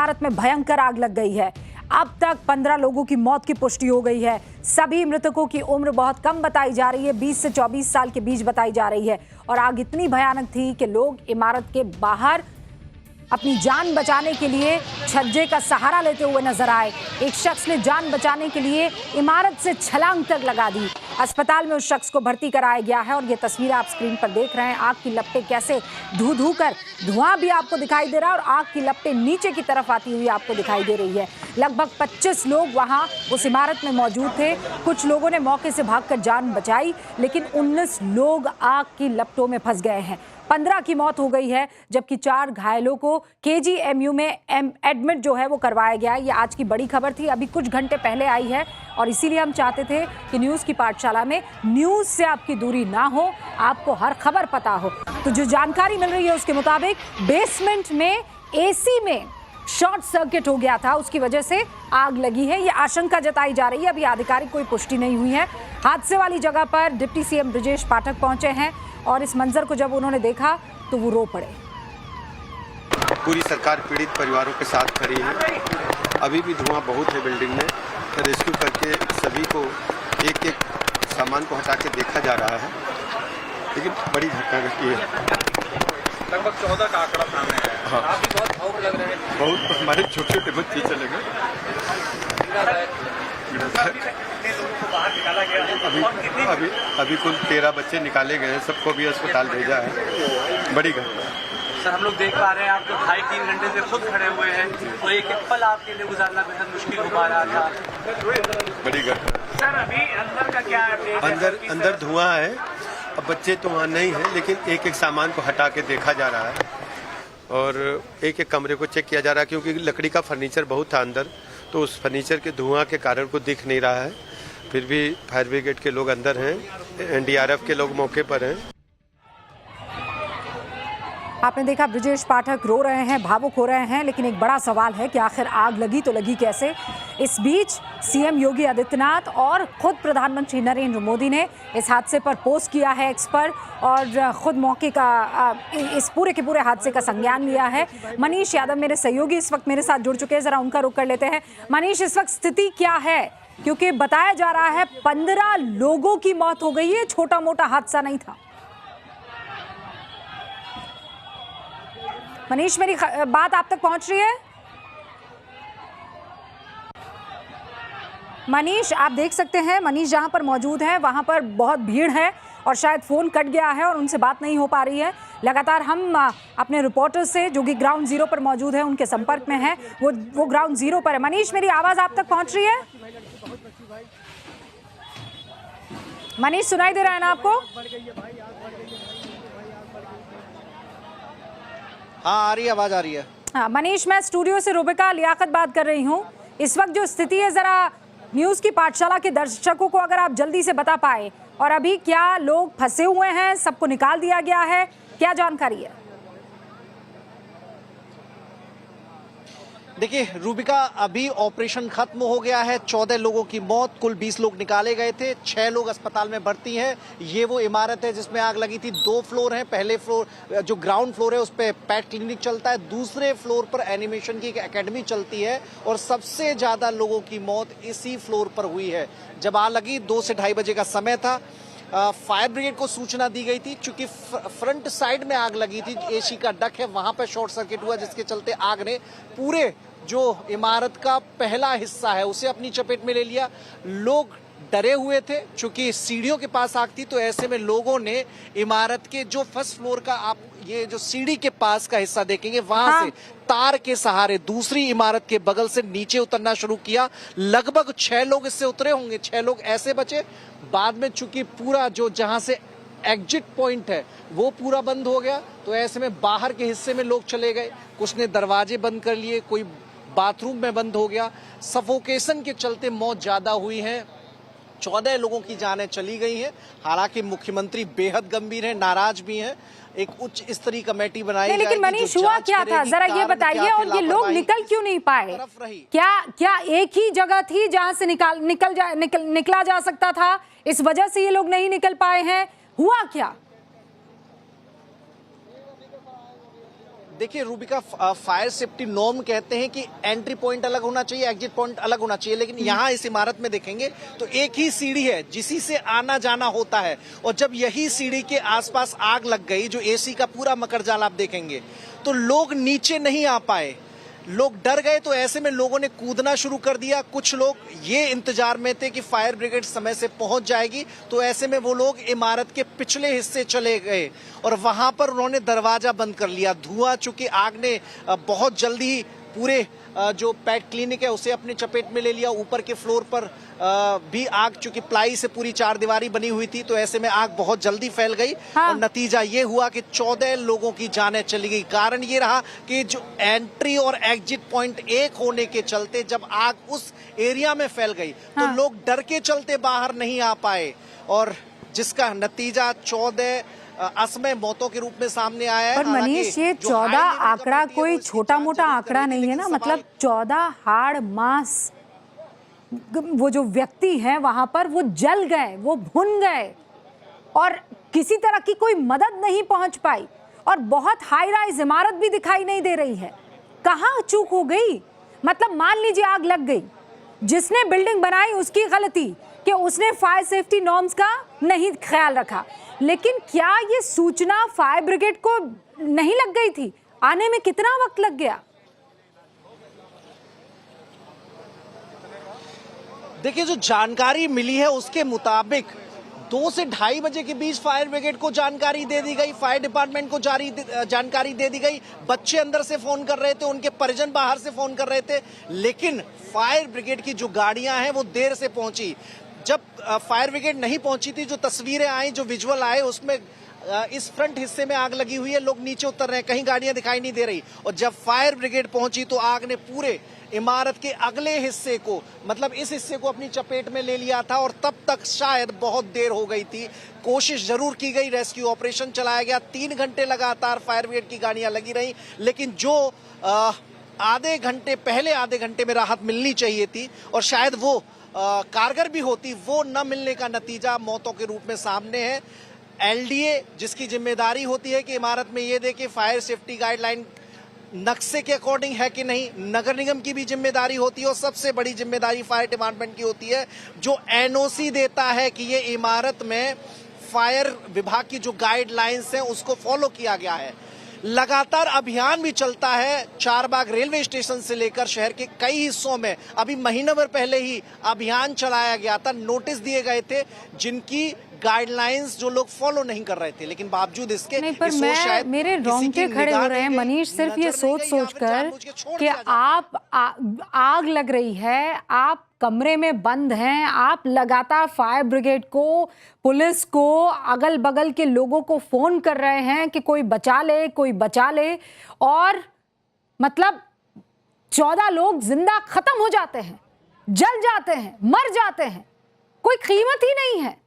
इमारत में भयंकर आग लग गई है। अब तक 15 लोगों की मौत की पुष्टि हो गई है। सभी मृतकों की उम्र बहुत कम बताई जा रही है, 20 से 24 साल के बीच बताई जा रही है। और आग इतनी भयानक थी कि लोग इमारत के बाहर अपनी जान बचाने के लिए छज्जे का सहारा लेते हुए नजर आए। एक शख्स ने जान बचाने के लिए इमारत से छलांग तक लगा दी। अस्पताल में उस शख्स को भर्ती कराया गया है और ये तस्वीर आप स्क्रीन पर देख रहे हैं। आग की लपटें कैसे धू धू कर, धुआं भी आपको दिखाई दे रहा है और आग की लपटें नीचे की तरफ आती हुई आपको दिखाई दे रही है। लगभग 25 लोग वहां उस इमारत में मौजूद थे। कुछ लोगों ने मौके से भागकर जान बचाई, लेकिन 19 लोग आग की लपटों में फंस गए हैं। 15 की मौत हो गई है, जबकि 4 घायलों को KGMU में एडमिट जो है वो करवाया गया है। ये आज की बड़ी खबर थी, अभी कुछ घंटे पहले आई है और इसीलिए हम चाहते थे कि न्यूज़ की पाठशाला में न्यूज़ से आपकी दूरी ना हो, आपको हर खबर पता हो। तो जो जानकारी मिल रही है उसके मुताबिक बेसमेंट में AC में शॉर्ट सर्किट हो गया था, उसकी वजह से आग लगी है। ये आशंका जताई जा रही है, अभी आधिकारिक कोई पुष्टि नहीं हुई है। हादसे वाली जगह पर डिप्टी CM ब्रजेश पाठक पहुंचे हैं और इस मंजर को जब उन्होंने देखा तो वो रो पड़े। पूरी सरकार पीड़ित परिवारों के साथ खड़ी है। अभी भी धुआं बहुत है बिल्डिंग में, तो रेस्क्यू करके सभी को एक एक सामान को हटा के देखा जा रहा है, लेकिन बड़ी घटना घटी है। लगभग 14 का आंकड़ा सामने आया है। हाँ। आप भी बहुत भावुक लग रहे हैं। बहुत, हमारे छोटे छोटे बच्चे चले गए। अभी कुल 13 बच्चे निकाले गए हैं, सबको भी अस्पताल भेजा है। बड़ी घटना सर, हम लोग देख पा रहे हैं आप लोग 2.5-3 घंटे से खुद खड़े हुए हैं, तो एक एक पल आपके लिए गुजारना बेहद मुश्किल हो पा रहा था। बड़ी घटना। सर, अभी अंदर का क्या है? अंदर धुआं है। अब बच्चे तो वहाँ नहीं है, लेकिन एक एक सामान को हटा के देखा जा रहा है और एक एक कमरे को चेक किया जा रहा है, क्योंकि लकड़ी का फर्नीचर बहुत था अंदर, तो उस फर्नीचर के धुआं के कारण को दिख नहीं रहा है। फिर भी फायर ब्रिगेड के लोग अंदर हैं, NDRF के लोग मौके पर हैं। आपने देखा ब्रजेश पाठक रो रहे हैं, भावुक हो रहे हैं, लेकिन एक बड़ा सवाल है कि आखिर आग लगी तो लगी कैसे। इस बीच CM योगी आदित्यनाथ और खुद प्रधानमंत्री नरेंद्र मोदी ने इस हादसे पर पोस्ट किया है X पर और खुद मौके का इस पूरे के पूरे हादसे का संज्ञान लिया है। मनीष यादव मेरे सहयोगी इस वक्त मेरे साथ जुड़ चुके हैं, जरा उनका रुख कर लेते हैं। मनीष, इस वक्त स्थिति क्या है? क्योंकि बताया जा रहा है 15 लोगों की मौत हो गई है, छोटा मोटा हादसा नहीं था। मनीष, मेरी बात आप तक पहुंच रही है? मनीष, आप देख सकते हैं मनीष जहां पर मौजूद है वहां पर बहुत भीड़ है और शायद फोन कट गया है और उनसे बात नहीं हो पा रही है। लगातार हम अपने रिपोर्टर से जो कि ग्राउंड जीरो पर मौजूद है उनके संपर्क में है, वो ग्राउंड जीरो पर है। मनीष, मेरी आवाज आप तक पहुंच रही है? मनीष, सुनाई दे रहा है ना आपको? हाँ, आ रही है, आवाज आ रही है। हाँ मनीष, मैं स्टूडियो से रुबिका लियाकत बात कर रही हूँ। इस वक्त जो स्थिति है जरा न्यूज़ की पाठशाला के दर्शकों को अगर आप जल्दी से बता पाए, और अभी क्या लोग फंसे हुए हैं, सबको निकाल दिया गया है, क्या जानकारी है? देखिए रूबिका, अभी ऑपरेशन खत्म हो गया है। 14 लोगों की मौत, कुल 20 लोग निकाले गए थे, 6 लोग अस्पताल में भर्ती हैं। ये वो इमारत है जिसमें आग लगी थी। 2 फ्लोर हैं। पहले फ्लोर जो ग्राउंड फ्लोर है उस पे पेट क्लिनिक चलता है, दूसरे फ्लोर पर एनिमेशन की एक एकेडमी चलती है और सबसे ज्यादा लोगों की मौत इसी फ्लोर पर हुई है। जब आग लगी 2 से 2:30 बजे का समय था। फायर ब्रिगेड को सूचना दी गई थी, चूंकि फ्रंट साइड में आग लगी थी, AC का डक है वहां पर शॉर्ट सर्किट हुआ, जिसके चलते आग ने पूरे जो इमारत का पहला हिस्सा है उसे अपनी चपेट में ले लिया। लोग डरे हुए थे, चूंकि सीढ़ियों के पास आग थी, तो ऐसे में लोगों ने इमारत के जो फर्स्ट फ्लोर का, आप ये जो सीढ़ी के पास का हिस्सा देखेंगे, वहां से तार के सहारे दूसरी इमारत के बगल से नीचे उतरना शुरू किया। लगभग 6 लोग इससे उतरे होंगे, 6 लोग ऐसे बचे। बाद में चूंकि पूरा जो जहां से एग्जिट पॉइंट है वो पूरा बंद हो गया, तो ऐसे में बाहर के हिस्से में लोग चले गए। कुछ ने दरवाजे बंद कर लिए, कोई बाथरूम में बंद हो गया। सफोकेशन के चलते मौत ज्यादा हुई है। 14 लोगों की जानें चली गई हैं। हालांकि मुख्यमंत्री बेहद गंभीर हैं, नाराज भी हैं। एक उच्च स्तरीय कमेटी बनाई जाएगी। लेकिन मनीष, हुआ क्या था जरा ये बताइए, और ये लोग निकल क्यों नहीं पाए? क्या एक ही जगह थी जहां से निकला जा सकता था, इस वजह से ये लोग नहीं निकल पाए हैं? हुआ क्या? देखिए रूबिका, फायर सेफ्टी नॉर्म कहते हैं कि एंट्री पॉइंट अलग होना चाहिए, एग्जिट पॉइंट अलग होना चाहिए, लेकिन यहाँ इस इमारत में देखेंगे तो एक ही सीढ़ी है जिसी से आना जाना होता है। और जब यही सीढ़ी के आसपास आग लग गई, जो एसी का पूरा मकरजाल आप देखेंगे, तो लोग नीचे नहीं आ पाए, लोग डर गए। तो ऐसे में लोगों ने कूदना शुरू कर दिया। कुछ लोग ये इंतजार में थे कि फायर ब्रिगेड समय से पहुंच जाएगी, तो ऐसे में वो लोग इमारत के पिछले हिस्से चले गए और वहां पर उन्होंने दरवाजा बंद कर लिया। धुआं, चूंकि आग ने बहुत जल्दी पूरे जो पेट क्लिनिक है उसे अपने चपेट में ले लिया। ऊपर के फ्लोर पर भी आग, चूंकि प्लाई से पूरी चारदीवारी बनी हुई थी, तो ऐसे में आग बहुत जल्दी फैल गई। और नतीजा ये हुआ कि 14 लोगों की जानें चली गई। कारण ये रहा कि जो एंट्री और एग्जिट पॉइंट एक होने के चलते जब आग उस एरिया में फैल गई तो लोग डर के चलते बाहर नहीं आ पाए, और जिसका नतीजा 14 असमय मौतों के रूप में सामने आया है। पर मनीष, ये 14 आंकड़ा कोई छोटा मोटा आंकड़ा नहीं है ना। मतलब 14 हाड़ मांस वो जो व्यक्ति हैं वहां पर, वो जल गए, वो भुन गए और किसी तरह की कोई मदद नहीं पहुंच पाई। और बहुत हाई राइज इमारत भी दिखाई नहीं दे रही है। कहाँ चूक हो गई? मतलब मान लीजिए आग लग गई, जिसने बिल्डिंग बनाई उसकी गलती कि उसने फायर सेफ्टी नॉर्म्स का नहीं ख्याल रखा, लेकिन क्या ये सूचना फायर ब्रिगेड को नहीं लग गई थी? आने में कितना वक्त लग गया? देखिए, जो जानकारी मिली है उसके मुताबिक 2 से 2:30 बजे के बीच फायर ब्रिगेड को जानकारी दे दी गई, फायर डिपार्टमेंट को जानकारी दे दी गई। बच्चे अंदर से फोन कर रहे थे, उनके परिजन बाहर से फोन कर रहे थे, लेकिन फायर ब्रिगेड की जो गाड़ियां हैं वो देर से पहुंची। जब फायर ब्रिगेड नहीं पहुंची थी, जो तस्वीरें आई, जो विजुअल आए, उसमें इस फ्रंट हिस्से में आग लगी हुई है, लोग नीचे उतर रहे हैं, कहीं गाड़ियां दिखाई नहीं दे रही। और जब फायर ब्रिगेड पहुंची तो आग ने पूरे इमारत के अगले हिस्से को, मतलब इस हिस्से को अपनी चपेट में ले लिया था। और तब तक शायद बहुत देर हो गई थी। कोशिश जरूर की गई, रेस्क्यू ऑपरेशन चलाया गया, 3 घंटे लगातार फायर ब्रिगेड की गाड़ियां लगी रही, लेकिन जो आधे घंटे में राहत मिलनी चाहिए थी और शायद वो कारगर भी होती, वो न मिलने का नतीजा मौतों के रूप में सामने है। एलडीए, जिसकी जिम्मेदारी होती है कि इमारत में ये देखे फायर सेफ्टी गाइडलाइन नक्शे के अकॉर्डिंग है कि नहीं, नगर निगम की भी जिम्मेदारी होती है, और सबसे बड़ी जिम्मेदारी फायर डिपार्टमेंट की होती है, जो एनओसी देता है कि ये इमारत में फायर विभाग की जो गाइडलाइंस हैं उसको फॉलो किया गया है। लगातार अभियान भी चलता है। चारबाग रेलवे स्टेशन से लेकर शहर के कई हिस्सों में अभी महीने भर पहले ही अभियान चलाया गया था, नोटिस दिए गए थे, जिनकी गाइडलाइंस जो लोग फॉलो नहीं कर रहे थे, लेकिन बावजूद इसके नहीं, पर मैं मेरे रोंगटे खड़े हो रहे हैं मनीष, सिर्फ ये सोच कर कि आप आग लग रही है, आप कमरे में बंद हैं, आप लगातार फायर ब्रिगेड को, पुलिस को, अगल बगल के लोगों को फोन कर रहे हैं कि कोई बचा ले, कोई बचा ले, और मतलब 14 लोग जिंदा खत्म हो जाते हैं, जल जाते हैं, मर जाते हैं, कोई कीमत ही नहीं है।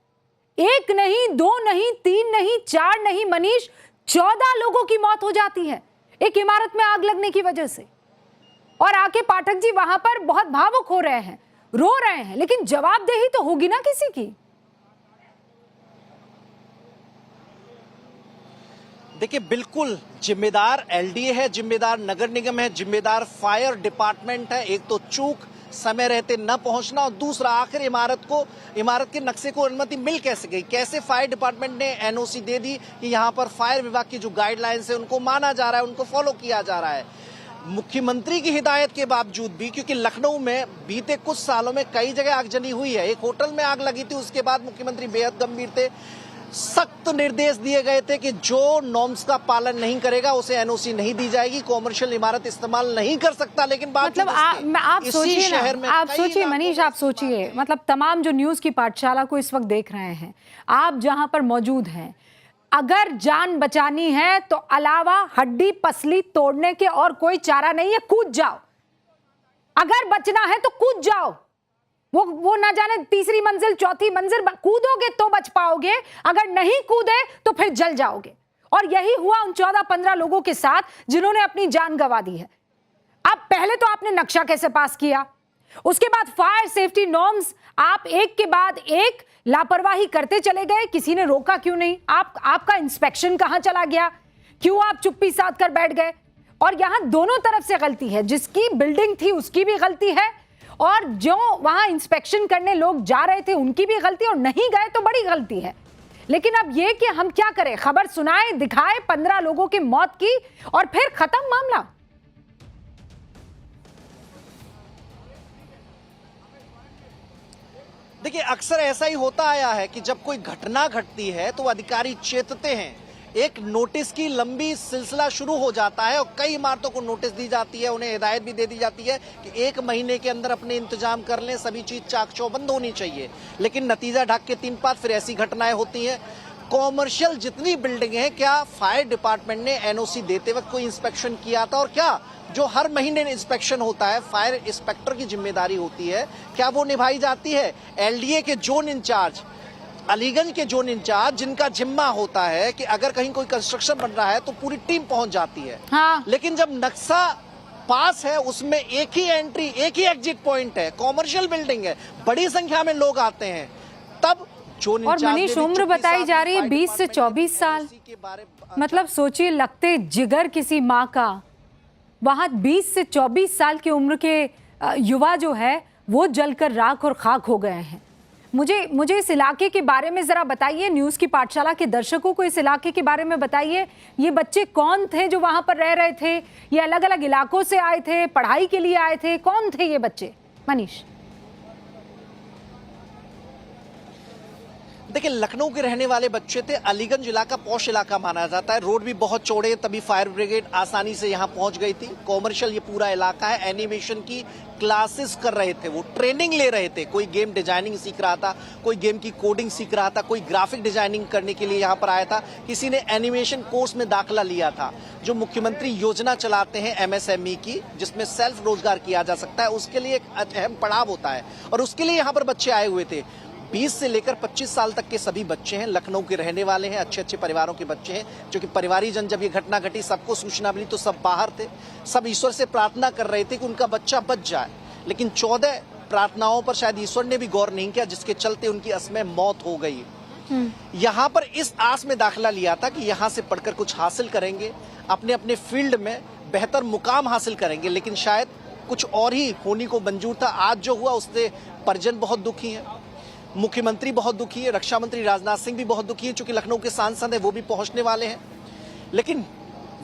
1 नहीं, 2 नहीं, 3 नहीं, 4 नहीं मनीष, 14 लोगों की मौत हो जाती है एक इमारत में आग लगने की वजह से। और आके पाठक जी वहां पर बहुत भावुक हो रहे हैं, रो रहे हैं, लेकिन जवाबदेही तो होगी ना किसी की। देखिए, बिल्कुल जिम्मेदार एलडीए है, जिम्मेदार नगर निगम है, जिम्मेदार फायर डिपार्टमेंट है। एक तो चूक, समय रहते न पहुंचना, और दूसरा आखिर इमारत के नक्शे को अनुमति मिल कैसे गई, कैसे फायर डिपार्टमेंट ने एनओसी दे दी कि यहां पर फायर विभाग की जो गाइडलाइंस है उनको माना जा रहा है, उनको फॉलो किया जा रहा है। मुख्यमंत्री की हिदायत के बावजूद भी, क्योंकि लखनऊ में बीते कुछ सालों में कई जगह आगजनी हुई है, एक होटल में आग लगी थी, उसके बाद मुख्यमंत्री बेहद गंभीर थे, सख्त निर्देश दिए गए थे कि जो नॉर्म्स का पालन नहीं करेगा उसे एनओसी नहीं दी जाएगी, कॉमर्शियल इमारत इस्तेमाल नहीं कर सकता। लेकिन मतलब आप सोचिए मनीष, आप सोचिए, मतलब तमाम जो न्यूज की पाठशाला को इस वक्त देख रहे हैं, आप जहां पर मौजूद हैं, अगर जान बचानी है तो अलावा हड्डी पसली तोड़ने के और कोई चारा नहीं है, कूद जाओ। अगर बचना है तो कूद जाओ, वो ना जाने 3री मंजिल 4थी मंजिल, कूदोगे तो बच पाओगे, अगर नहीं कूदे तो फिर जल जाओगे। और यही हुआ उन 14-15 लोगों के साथ जिन्होंने अपनी जान गंवा दी है। अब पहले तो आपने नक्शा कैसे पास किया, उसके बाद फायर सेफ्टी नॉर्म्स आप एक के बाद एक लापरवाही करते चले गए, किसी ने रोका क्यों नहीं? आपका इंस्पेक्शन कहां चला गया? क्यों आप चुप्पी साध कर बैठ गए? और यहाँ दोनों तरफ से गलती है, जिसकी बिल्डिंग थी उसकी भी गलती है और जो वहां इंस्पेक्शन करने लोग जा रहे थे उनकी भी गलती, और नहीं गए तो बड़ी गलती है। लेकिन अब ये कि हम क्या करें, खबर सुनाए दिखाए 15 लोगों की मौत की और फिर खत्म मामला। देखिए, अक्सर ऐसा ही होता आया है कि जब कोई घटना घटती है तो अधिकारी चेतते हैं, एक नोटिस की लंबी सिलसिला शुरू हो जाता है और कई इमारतों को नोटिस दी जाती है, उन्हें हिदायत भी दे दी जाती है कि 1 महीने के अंदर अपने इंतजाम कर लें, सभी चीज चाक चौबंद होनी चाहिए। लेकिन नतीजा ढक के 3 पात फिर ऐसी घटनाएं होती हैं। कॉमर्शियल जितनी बिल्डिंग है, क्या फायर डिपार्टमेंट ने एनओसी देते वक्त कोई इंस्पेक्शन किया था? और क्या जो हर महीने इंस्पेक्शन होता है, फायर इंस्पेक्टर की जिम्मेदारी होती है, क्या वो निभाई जाती है? एलडीए के जोन इंचार्ज, अलीगंज के जोन इंचार्ज, जिनका जिम्मा होता है कि अगर कहीं कोई कंस्ट्रक्शन बन रहा है तो पूरी टीम पहुंच जाती है। हाँ। लेकिन जब नक्शा पास है, उसमें एक ही एंट्री, एक ही एग्जिट पॉइंट है, कॉमर्शियल बिल्डिंग है, बड़ी संख्या में लोग आते हैं, तब जोन और मनीष, उम्र बताई जा रही है 20 से 24 साल। मतलब सोचिए, लगते जिगर किसी माँ का, वहां 20 से 24 साल की उम्र के युवा जो है वो जलकर राख और खाक हो गए हैं। मुझे इस इलाके के बारे में जरा बताइए, न्यूज़ की पाठशाला के दर्शकों को इस इलाके के बारे में बताइए। ये बच्चे कौन थे जो वहां पर रह रहे थे? ये अलग अलग इलाकों से आए थे, पढ़ाई के लिए आए थे? कौन थे ये बच्चे, मनीष? देखिए, लखनऊ के रहने वाले बच्चे थे। अलीगंज इलाका पॉश इलाका माना जाता है, रोड भी बहुत चौड़े हैं, तभी फायर ब्रिगेड आसानी से यहाँ पहुंच गई थी। कॉमर्शियल ये पूरा इलाका है। एनिमेशन की क्लासेस कर रहे थे, वो ट्रेनिंग ले रहे थे। कोई गेम डिजाइनिंग सीख रहा था, कोई गेम की कोडिंग सीख रहा था, कोई ग्राफिक डिजाइनिंग करने के लिए यहाँ पर आया था, किसी ने एनिमेशन कोर्स में दाखिला लिया था। जो मुख्यमंत्री योजना चलाते हैं एमएसएमई की, जिसमें सेल्फ रोजगार किया जा सकता है, उसके लिए एक अहम पड़ाव होता है और उसके लिए यहाँ पर बच्चे आए हुए थे। 20 से लेकर 25 साल तक के सभी बच्चे हैं, लखनऊ के रहने वाले हैं, अच्छे अच्छे परिवारों के बच्चे हैं। जो कि परिवारीजन, जब ये घटना घटी, सबको सूचना मिली तो सब बाहर थे, सब ईश्वर से प्रार्थना कर रहे थे कि उनका बच्चा बच जाए। लेकिन 14 प्रार्थनाओं पर शायद ईश्वर ने भी गौर नहीं किया, जिसके चलते उनकी असमय मौत हो गई। यहाँ पर इस आस में दाखिला लिया था कि यहाँ से पढ़कर कुछ हासिल करेंगे, अपने अपने फील्ड में बेहतर मुकाम हासिल करेंगे, लेकिन शायद कुछ और ही होने को मंजूर था। आज जो हुआ उससे परिजन बहुत दुखी हैं, मुख्यमंत्री बहुत दुखी है, रक्षा मंत्री राजनाथ सिंह भी बहुत दुखी है, चूंकि लखनऊ के सांसद हैं, वो भी पहुंचने वाले हैं। लेकिन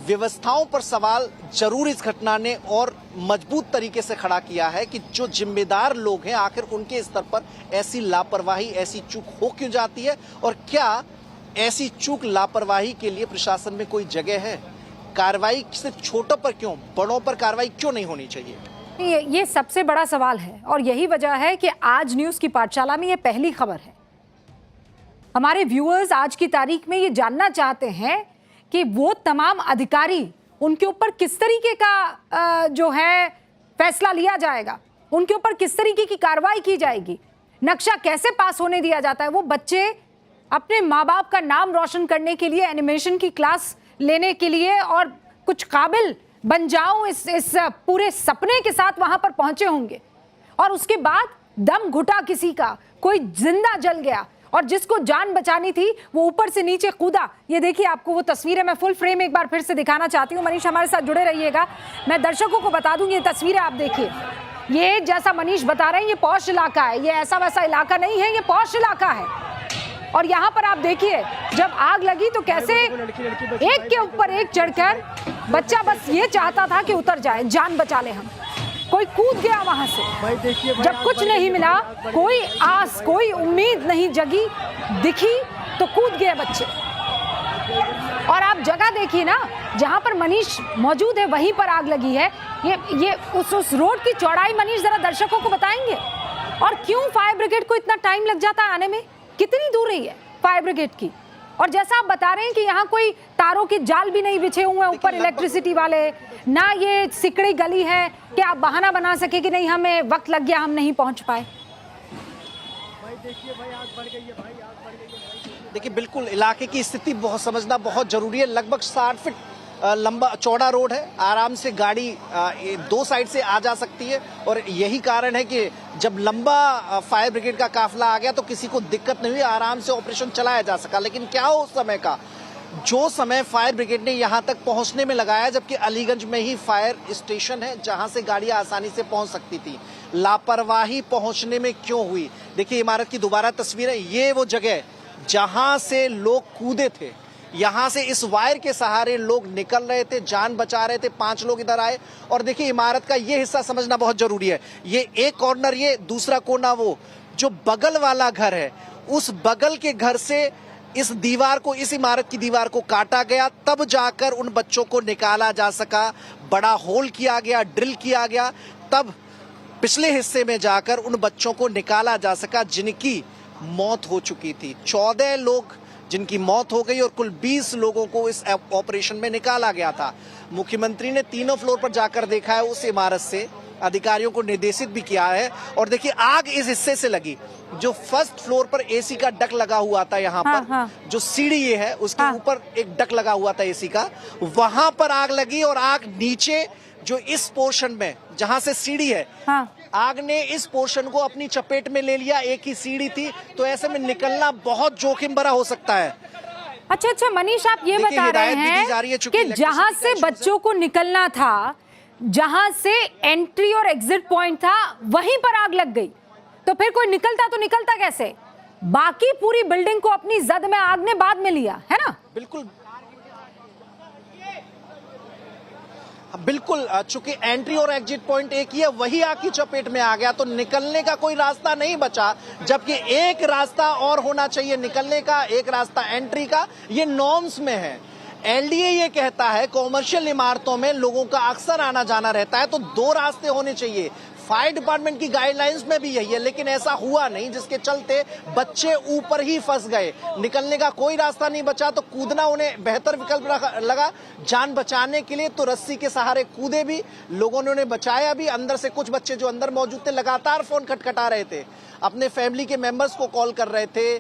व्यवस्थाओं पर सवाल जरूर इस घटना ने और मजबूत तरीके से खड़ा किया है कि जो जिम्मेदार लोग हैं, आखिर उनके स्तर पर ऐसी लापरवाही, ऐसी चूक हो क्यों जाती है? और क्या ऐसी चूक, लापरवाही के लिए प्रशासन में कोई जगह है? कार्रवाई सिर्फ छोटों पर क्यों, बड़ों पर कार्रवाई क्यों नहीं होनी चाहिए? ये सबसे बड़ा सवाल है और यही वजह है कि आज न्यूज़ की पाठशाला में ये पहली खबर है। हमारे व्यूअर्स आज की तारीख में ये जानना चाहते हैं कि वो तमाम अधिकारी, उनके ऊपर किस तरीके का जो है फैसला लिया जाएगा, उनके ऊपर किस तरीके की कार्रवाई की जाएगी, नक्शा कैसे पास होने दिया जाता है। वो बच्चे अपने माँ बाप का नाम रोशन करने के लिए, एनिमेशन की क्लास लेने के लिए और कुछ काबिल बन जाऊं इस पूरे सपने के साथ वहां पर पहुंचे होंगे, और उसके बाद दम घुटा किसी का, कोई जिंदा जल गया और जिसको जान बचानी थी वो ऊपर से नीचे कूदा। ये देखिए, आपको वो तस्वीरें मैं फुल फ्रेम एक बार फिर से दिखाना चाहती हूँ। मनीष हमारे साथ जुड़े रहिएगा। मैं दर्शकों को बता दूं, ये तस्वीरें आप देखिए, ये जैसा मनीष बता रहे हैं, ये पॉश इलाका है, ये ऐसा वैसा इलाका नहीं है, ये पॉश इलाका है। और यहाँ पर आप देखिए, जब आग लगी तो कैसे एक के ऊपर एक चढ़कर बच्चा बस ये चाहता था कि उतर जाए, जान बचा ले हम। कोई कूद गया वहां से, जब कुछ नहीं मिला, कोई आस, कोई उम्मीद नहीं जगी, दिखी तो कूद गए बच्चे। और आप जगह देखिए ना, जहां पर मनीष मौजूद है वहीं पर आग लगी है। ये उस रोड की चौड़ाई मनीष जरा दर्शकों को बताएंगे, और क्यों फायर ब्रिगेड को इतना टाइम लग जाता है आने में? कितनी दूरी है फायर ब्रिगेड की? और जैसा आप बता रहे हैं कि यहाँ कोई तारों के जाल भी नहीं बिछे हुए हैं ऊपर इलेक्ट्रिसिटी वाले, ना ये सिकड़ी गली है कि आप बहाना बना सके कि नहीं हमें वक्त लग गया, हम नहीं पहुंच पाए। देखिए, बिल्कुल इलाके की स्थिति बहुत समझना बहुत जरूरी है। लगभग 60 फीट लंबा चौड़ा रोड है, आराम से गाड़ी 2 साइड से आ जा सकती है, और यही कारण है कि जब लंबा फायर ब्रिगेड का काफिला आ गया तो किसी को दिक्कत नहीं हुई, आराम से ऑपरेशन चलाया जा सका। लेकिन क्या हो उस समय का, जो समय फायर ब्रिगेड ने यहां तक पहुंचने में लगाया, जबकि अलीगंज में ही फायर स्टेशन है जहां से गाड़ियां आसानी से पहुंच सकती थी। लापरवाही पहुंचने में क्यों हुई? देखिए इमारत की दोबारा तस्वीर है। ये वो जगह जहां से लोग कूदे थे, यहां से इस वायर के सहारे लोग निकल रहे थे, जान बचा रहे थे। 5 लोग इधर आए और देखिए इमारत का ये हिस्सा समझना बहुत जरूरी है। ये एक कॉर्नर, ये दूसरा कोना, वो जो बगल वाला घर है, उस बगल के घर से इस दीवार को, इस इमारत की दीवार को काटा गया, तब जाकर उन बच्चों को निकाला जा सका। बड़ा होल किया गया, ड्रिल किया गया, तब पिछले हिस्से में जाकर उन बच्चों को निकाला जा सका जिनकी मौत हो चुकी थी। 14 लोग जिनकी मौत हो गई और कुल 20 लोगों को इस ऑपरेशन में निकाला गया था। मुख्यमंत्री ने तीनों फ्लोर पर जाकर देखा है, उस इमारत से अधिकारियों को निर्देशित भी किया है। और देखिए आग इस हिस्से से लगी, जो फर्स्ट फ्लोर पर एसी का डक लगा हुआ था, यहाँ पर जो सीढ़ी ये है उसके ऊपर एक डक लगा हुआ था एसी का, वहां पर आग लगी। और आग नीचे जो इस पोर्शन में जहां से सीढ़ी है, आग ने इस पोर्शन को अपनी चपेट में ले लिया। एक ही सीढ़ी थी, तो ऐसे में निकलना बहुत जोखिम भरा हो सकता है। अच्छा मनीष, आप ये बता रहे हैं कि जहां से बच्चों को निकलना था, जहां से एंट्री और एग्जिट पॉइंट था, वहीं पर आग लग गई। तो फिर कोई निकलता तो निकलता कैसे? बाकी पूरी बिल्डिंग को अपनी जद में आग ने बाद में लिया, है ना? बिल्कुल बिल्कुल, चूंकि एंट्री और एग्जिट पॉइंट एक ही है, वही आग की चपेट में आ गया, तो निकलने का कोई रास्ता नहीं बचा। जबकि एक रास्ता और होना चाहिए निकलने का, एक रास्ता एंट्री का। ये नॉर्म्स में है। एलडीए ये कहता है कॉमर्शियल इमारतों में लोगों का अक्सर आना जाना रहता है, तो 2 रास्ते होने चाहिए। फायर डिपार्टमेंट की गाइडलाइंस में भी यही है, लेकिन ऐसा हुआ नहीं, जिसके चलते बच्चे ऊपर ही फंस गए। निकलने का कोई रास्ता नहीं बचा, तो कूदना उन्हें बेहतर विकल्प लगा। जान बचाने के लिए तो रस्सी के सहारे कूदे भी, लोगों ने उन्हें बचाया भी। अंदर से कुछ बच्चे जो अंदर मौजूद थे लगातार फोन खटखटा रहे थे, अपने फैमिली के मेंबर्स को कॉल कर रहे थे,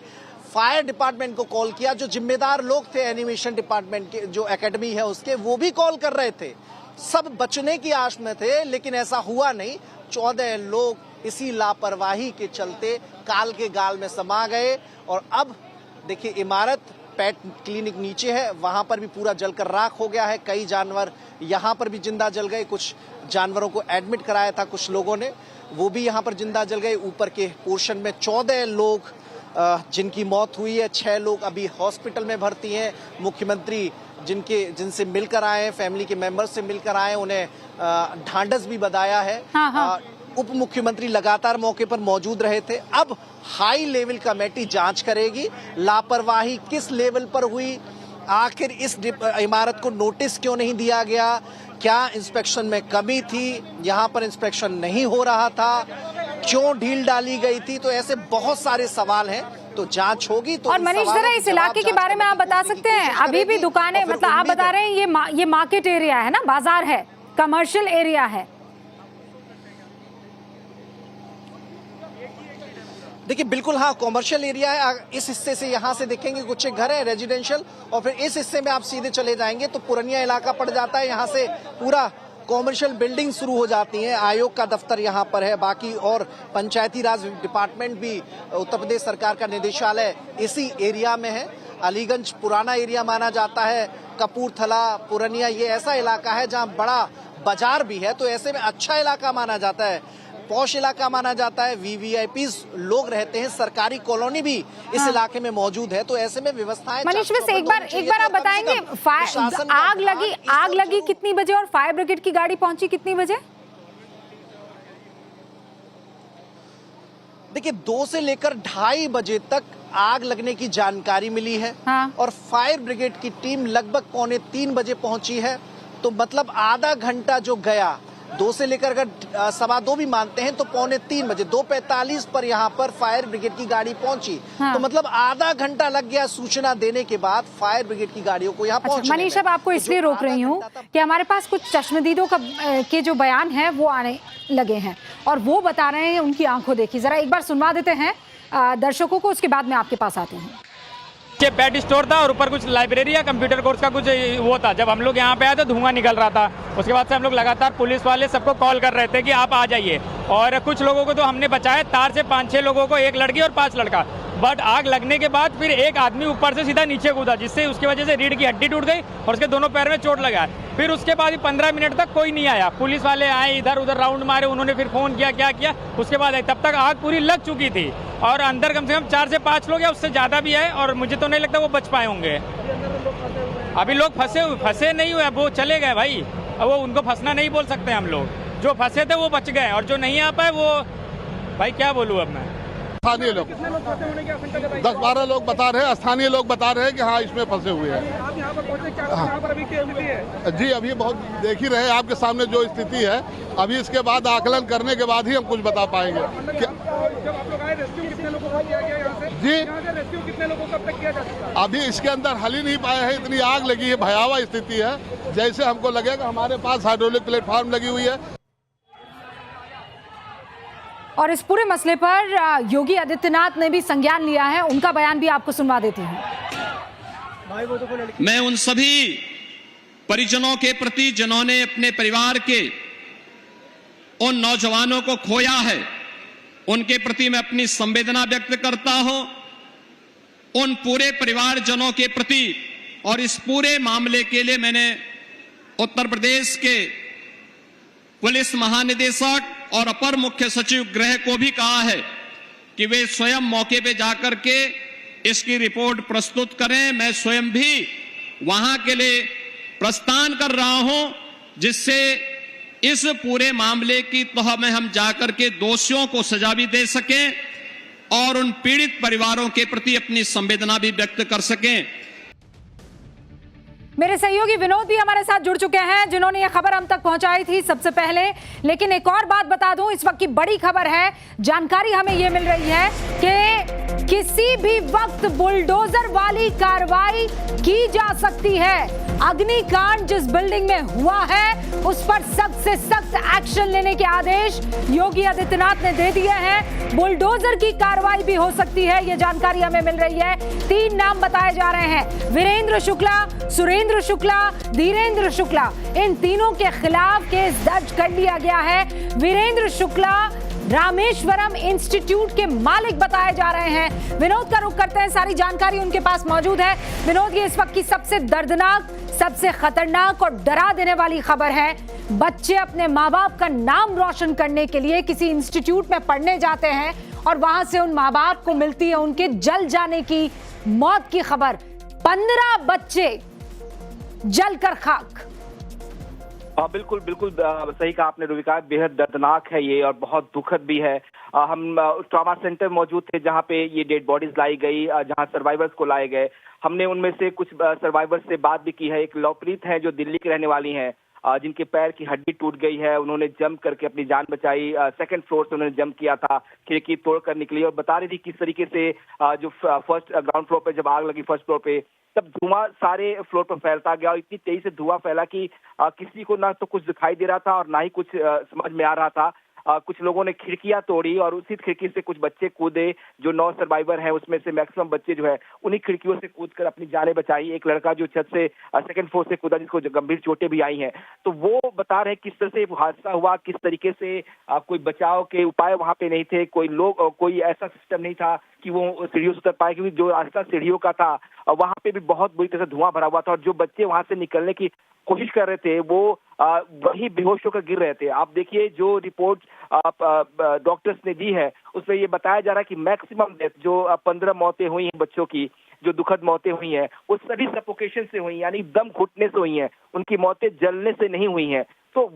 फायर डिपार्टमेंट को कॉल किया। जो जिम्मेदार लोग थे एनिमेशन डिपार्टमेंट के, जो एकेडमी है उसके, वो भी कॉल कर रहे थे। सब बचने की आश में थे, लेकिन ऐसा हुआ नहीं। 14 लोग इसी लापरवाही के चलते काल के गाल में समा गए। और अब देखिए इमारत पेट क्लिनिक नीचे है, वहां पर भी पूरा जलकर राख हो गया है। कई जानवर यहां पर भी जिंदा जल गए। कुछ जानवरों को एडमिट कराया था कुछ लोगों ने, वो भी यहां पर जिंदा जल गए। ऊपर के पोर्शन में 14 लोग जिनकी मौत हुई है, 6 लोग अभी हॉस्पिटल में भर्ती हैं। मुख्यमंत्री जिनसे मिलकर आए हैं, फैमिली के मेंबर्स से मिलकर आए हैं, उन्हें ढांढस भी बधाया है। उप मुख्यमंत्री लगातार मौके पर मौजूद रहे थे। अब हाई लेवल कमेटी जांच करेगी लापरवाही किस लेवल पर हुई, आखिर इस इमारत को नोटिस क्यों नहीं दिया गया, क्या इंस्पेक्शन में कमी थी, यहाँ पर इंस्पेक्शन नहीं हो रहा था, क्यों ढील डाली गई थी। तो ऐसे बहुत सारे सवाल हैं, तो जांच होगी। तो और मनीष जरा इस इलाके के बारे में आप बता सकते हैं? अभी भी दुकानें, मतलब आप बता रहे हैं ये मार्केट एरिया है ना, बाजार है, कमर्शियल एरिया है। देखिए बिल्कुल हाँ, कॉमर्शियल एरिया है। इस हिस्से से यहाँ से देखेंगे कुछ घर है रेजिडेंशियल, और फिर इस हिस्से में आप सीधे चले जाएंगे तो पुरनिया इलाका पड़ जाता है। यहाँ से पूरा कॉमर्शियल बिल्डिंग शुरू हो जाती है। आयोग का दफ्तर यहाँ पर है, बाकी और पंचायती राज डिपार्टमेंट भी, उत्तर प्रदेश सरकार का निदेशालय इसी एरिया में है। अलीगंज पुराना एरिया माना जाता है। कपूरथला, पुरनिया, ये ऐसा इलाका है जहाँ बड़ा बाजार भी है, तो ऐसे में अच्छा इलाका माना जाता है, पॉश इलाका माना जाता है। वीवीआईपी लोग रहते हैं, सरकारी कॉलोनी भी इस इलाके में मौजूद है, तो ऐसे में व्यवस्थाएं। मनीष वैसे एक बार आप बताएंगे, आग लगी कितनी बजे और फायर ब्रिगेड की गाड़ी पहुंची कितनी बजे? देखिए 2 से लेकर 2:30 बजे तक आग लगने की जानकारी मिली है। और फायर ब्रिगेड की टीम लगभग 2:45 बजे पहुंची है। तो मतलब आधा घंटा जो गया, 2 से लेकर अगर 2:15 भी मानते हैं तो 2:45 बजे, 2:45 पर यहाँ पर फायर ब्रिगेड की गाड़ी पहुंची। तो मतलब आधा घंटा लग गया सूचना देने के बाद फायर ब्रिगेड की गाड़ियों को यहाँ पहुंचने में। मनीष अब आपको इसलिए रोक रही हूँ कि हमारे पास कुछ चश्मदीदों के जो बयान है वो आने लगे हैं और वो बता रहे हैं उनकी आंखों देखी। जरा एक बार सुनवा देते हैं दर्शकों को, उसके बाद में आपके पास आते हैं। नीचे बेड स्टोर था और ऊपर कुछ लाइब्रेरी या कंप्यूटर कोर्स का कुछ वो था। जब हम लोग यहाँ पे आए तो धुआं निकल रहा था। उसके बाद से हम लोग लगातार पुलिस वाले सबको कॉल कर रहे थे कि आप आ जाइए, और कुछ लोगों को तो हमने बचाया। तार से 5-6 लोगों को, 1 लड़की और 5 लड़का, बट आग लगने के बाद फिर एक आदमी ऊपर से सीधा नीचे कूदा, जिससे उसकी वजह से रीढ़ की हड्डी टूट गई और उसके दोनों पैर में चोट लगा। फिर उसके बाद 15 मिनट तक कोई नहीं आया। पुलिस वाले आए, इधर उधर राउंड मारे, उन्होंने फिर फोन किया, क्या किया, उसके बाद आए। तब तक आग पूरी लग चुकी थी और अंदर कम से कम 4 से 5 लोग या उससे ज़्यादा भी है और मुझे तो नहीं लगता वो बच पाए होंगे। अभी लोग फंसे नहीं हुए, वो चले गए भाई। अब वो उनको फंसना नहीं बोल सकते हम लोग। जो फंसे थे वो बच गए और जो नहीं आ पाए वो भाई क्या बोलूँ अब मैं। स्थानीय लोग 10-12 लोग बता रहे हैं, स्थानीय लोग बता रहे हैं कि हाँ इसमें फंसे हुए हैं। जी अभी बहुत देख ही रहे आपके सामने जो स्थिति है। अभी इसके बाद आकलन करने के बाद ही हम कुछ बता पाएंगे। जी कितने लोगों को अब तक किया जा चुका? अभी इसके अंदर हल ही नहीं पाया है, इतनी आग लगी है, भयावह स्थिति है। जैसे हमको लगेगा हमारे पास हाइड्रोलिक प्लेटफॉर्म लगी हुई है। और इस पूरे मसले पर योगी आदित्यनाथ ने भी संज्ञान लिया है, उनका बयान भी आपको सुनवा देती हूँ। मैं उन सभी परिजनों के प्रति जिन्होंने अपने परिवार के उन नौजवानों को खोया है, उनके प्रति मैं अपनी संवेदना व्यक्त करता हूं। उन पूरे परिवारजनों के प्रति और इस पूरे मामले के लिए मैंने उत्तर प्रदेश के पुलिस महानिदेशक और अपर मुख्य सचिव गृह को भी कहा है कि वे स्वयं मौके पे जाकर के इसकी रिपोर्ट प्रस्तुत करें। मैं स्वयं भी वहां के लिए प्रस्थान कर रहा हूं, जिससे इस पूरे मामले की तह में हम जाकर के दोषियों को सजा भी दे सकें और उन पीड़ित परिवारों के प्रति अपनी संवेदना भी व्यक्त कर सकें। मेरे सहयोगी विनोद भी हमारे साथ जुड़ चुके हैं, जिन्होंने ये खबर हम तक पहुंचाई थी सबसे पहले। लेकिन एक और बात बता दूं, इस वक्त की बड़ी खबर है, जानकारी हमें ये मिल रही है कि किसी भी वक्त बुलडोजर वाली कार्रवाई की जा सकती है। अग्निकांड जिस बिल्डिंग में हुआ है उस पर सख्त से सख्त एक्शन लेने के आदेश योगी आदित्यनाथ ने दे दिए हैं। बुलडोजर की कार्रवाई भी हो सकती है, ये जानकारी हमें मिल रही है। 3 नाम बताए जा रहे हैं, वीरेंद्र शुक्ला, सुरेंद्र शुक्ला, धीरेंद्र शुक्ला। इन तीनों के खिलाफ केस दर्ज कर लिया गया है। वीरेंद्र शुक्ला रामेश्वरम इंस्टीट्यूट के मालिक बताए जा रहे हैं। विनोद का रुख करते हैं, सारी जानकारी उनके पास मौजूद है। विनोद, ये इस वक्त की सबसे दर्दनाक, सबसे खतरनाक और डरा देने वाली खबर है। बच्चे अपने माँ बाप का नाम रोशन करने के लिए किसी इंस्टीट्यूट में पढ़ने जाते हैं और वहां से उन माँ बाप को मिलती है उनके जल जाने की, मौत की खबर। 15 बच्चे जलकर खाक। बिल्कुल बिल्कुल सही कहा आपने रुविका, बेहद दर्दनाक है ये और बहुत दुखद भी है। हम ट्रॉमा सेंटर मौजूद थे जहां पे ये डेड बॉडीज लाई गई, जहां सर्वाइवर्स को लाए गए। हमने उनमें से कुछ सर्वाइवर्स से बात भी की है। एक लवप्रीत है जो दिल्ली की रहने वाली हैं, जिनके पैर की हड्डी टूट गई है। उन्होंने जंप करके अपनी जान बचाई। 2nd फ्लोर से उन्होंने जंप किया था, खिड़की तोड़कर निकली और बता रही थी किस तरीके से जो फर्स्ट ग्राउंड फ्लोर पे जब आग लगी फर्स्ट फ्लोर पे, तब धुआं सारे फ्लोर पर फैलता गया और इतनी तेजी से धुआं फैला कि किसी को ना तो कुछ दिखाई दे रहा था और ना ही कुछ समझ में आ रहा था। कुछ लोगों ने खिड़कियां तोड़ी और उसी खिड़की से कुछ बच्चे कूदे। जो 9 सर्वाइवर हैं उसमें से मैक्सिमम बच्चे जो है उन्हीं खिड़कियों से कूदकर अपनी जानें बचाई। एक लड़का जो छत से 2nd फ्लोर से कूदा, जिसको गंभीर चोटें भी आई हैं। तो वो बता रहे किस तरह से हादसा हुआ, किस तरीके से कोई बचाव के उपाय वहां पे नहीं थे, कोई ऐसा सिस्टम नहीं था कि वो सीढ़ियों से उतर पाए, क्योंकि जो रास्ता सीढ़ियों का था वहां पे भी बहुत बुरी तरह से धुआं भरा हुआ था और जो बच्चे वहां से निकलने की कोशिश कर रहे थे वो वही बेहोश होकर गिर रहे थे। आप देखिए जो रिपोर्ट डॉक्टर्स ने दी है उसमें ये बताया जा रहा है कि मैक्सिमम डेथ जो 15 मौतें हुई हैं बच्चों की, जो दुखद मौतें हुई हैं, वो सभी सफोकेशन से हुई, यानी दम घुटने से हुई हैं। उनकी मौतें जलने से नहीं हुई हैं। तो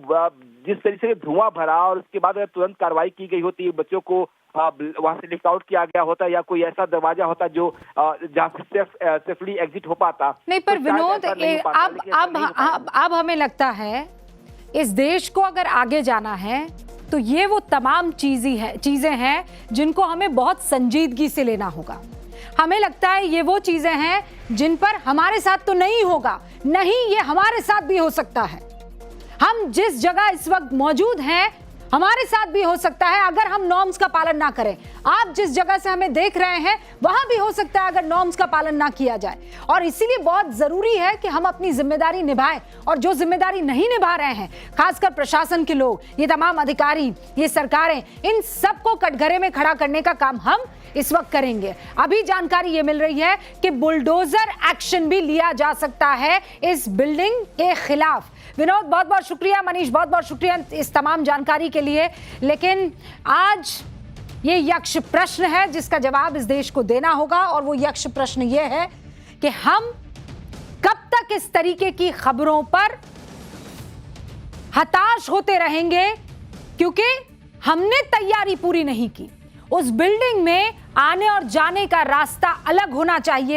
जिस तरीके से धुआं भरा और उसके बाद अगर तुरंत कार्रवाई की गई होती, बच्चों को वहां से लिफ्ट आउट किया गया होता या कोई ऐसा दरवाजा होता जो जहाँ से सेफली एग्जिट हो पाता। नहीं, पर तो विनोद अब हमें लगता है इस देश को अगर आगे जाना है तो ये वो तमाम चीजें हैं जिनको हमें बहुत संजीदगी से लेना होगा। हमें लगता है ये वो चीजें हैं जिन पर हमारे साथ तो नहीं होगा, नहीं ये हमारे साथ भी हो सकता है। हम जिस जगह इस वक्त मौजूद हैं हमारे साथ भी हो सकता है अगर हम नॉर्म्स का पालन ना करें। आप जिस जगह से हमें देख रहे हैं वहां भी हो सकता है अगर नॉर्म्स का पालन ना किया जाए। और इसीलिए बहुत जरूरी है कि हम अपनी जिम्मेदारी निभाएं, और जो जिम्मेदारी नहीं निभा रहे हैं, खासकर प्रशासन के लोग, ये तमाम अधिकारी, ये सरकारें, इन सबको कटघरे में खड़ा करने का काम हम इस वक्त करेंगे। अभी जानकारी ये मिल रही है कि बुलडोजर एक्शन भी लिया जा सकता है इस बिल्डिंग के खिलाफ। विनोद, बहुत बहुत शुक्रिया, मनीष बहुत बहुत शुक्रिया इस तमाम जानकारी के लिए। लेकिन आज ये यक्ष प्रश्न है जिसका जवाब इस देश को देना होगा, और वो यक्ष प्रश्न ये है कि हम कब तक इस तरीके की खबरों पर हताश होते रहेंगे, क्योंकि हमने तैयारी पूरी नहीं की। उस बिल्डिंग में आने और जाने का रास्ता अलग होना चाहिए।